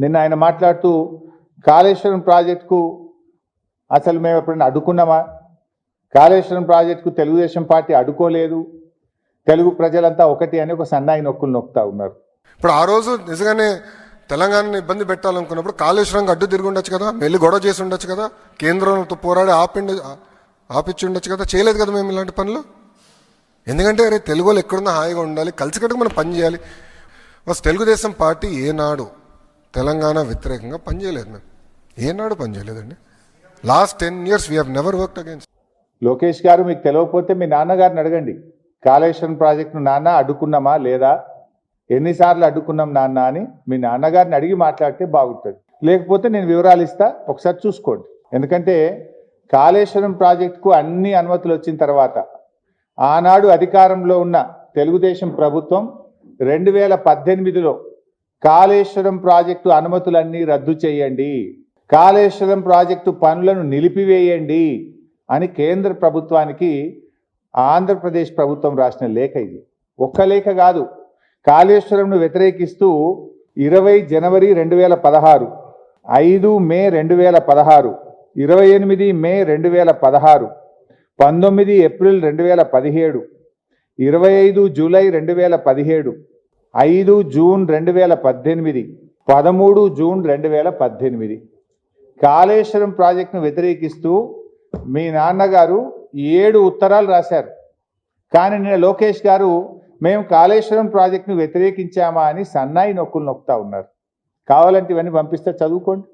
నిన్న ఆయన మాట్లాడుతూ కాళేశ్వరం ప్రాజెక్టుకు అసలు మేము ఎప్పుడైనా అడ్డుకున్నామా? కాళేశ్వరం ప్రాజెక్టుకు తెలుగుదేశం పార్టీ అడ్డుకోలేదు, తెలుగు ప్రజలంతా ఒకటి అని ఒక సన్నాయి నొక్కులు నొక్కుతా ఉన్నారు. ఇప్పుడు ఆ రోజు నిజంగానే తెలంగాణని ఇబ్బంది పెట్టాలనుకున్నప్పుడు కాళేశ్వరంకి అడ్డు తిరిగి ఉండొచ్చు కదా, వెళ్ళి గొడవ చేసి ఉండొచ్చు కదా, కేంద్రంతో పోరాడి ఆపిచ్చి ఉండొచ్చు కదా. చేయలేదు కదా మేము ఇలాంటి పనులు. ఎందుకంటే అరే తెలుగు వాళ్ళు ఎక్కడున్నా హాయిగా ఉండాలి, కలిసికట్టుగా మనం పని చేయాలి. బస్ తెలుగుదేశం పార్టీ ఏనాడు తెలంగాణ వ్యతిరేకంగా పనిచేయలేదు. మేము ఏనాడు పనిచేయలేదండి. Last 10 years we have never worked against. Lokesh garu, మీకు తెలియకపోతే మీ నాన్నగారిని అడగండి. కాళేశ్వరం ప్రాజెక్టును నాన్న అడ్డుకున్నామా లేదా, ఎన్నిసార్లు అడ్డుకున్నాం నాన్న అని మీ నాన్నగారిని అడిగి మాట్లాడితే బాగుంటుంది. లేకపోతే నేను వివరాలు ఇస్తా, ఒకసారి చూసుకోండి. ఎందుకంటే కాళేశ్వరం ప్రాజెక్టుకు అన్ని అనుమతులు వచ్చిన తర్వాత ఆనాడు అధికారంలో ఉన్న తెలుగుదేశం ప్రభుత్వం 2018లో కాళేశ్వరం ప్రాజెక్టు అనుమతులన్నీ రద్దు చేయండి, కాళేశ్వరం ప్రాజెక్టు పనులను నిలిపివేయండి అని కేంద్ర ప్రభుత్వానికి ఆంధ్రప్రదేశ్ ప్రభుత్వం రాసిన లేఖ ఇది. ఒక్క లేఖ కాదు, కాళేశ్వరంను వ్యతిరేకిస్తూ 20 జనవరి 2016, 5 మే 2016, 28 మే 2016, 19 April 2017, 25 July 2017, 5 June 2018, 13 June 2018 Kaleshwaram ప్రాజెక్టును వ్యతిరేకిస్తూ మీ నాన్నగారు 7 ఉత్తరాలు రాశారు. కానీ నిన్న లోకేష్ గారు మేము కాళేశ్వరం ప్రాజెక్టును వ్యతిరేకించామా అని సన్నాయి నొక్కులు నొక్కుతా ఉన్నారు. కావాలంటే ఇవన్నీ పంపిస్తే చదువుకోండి.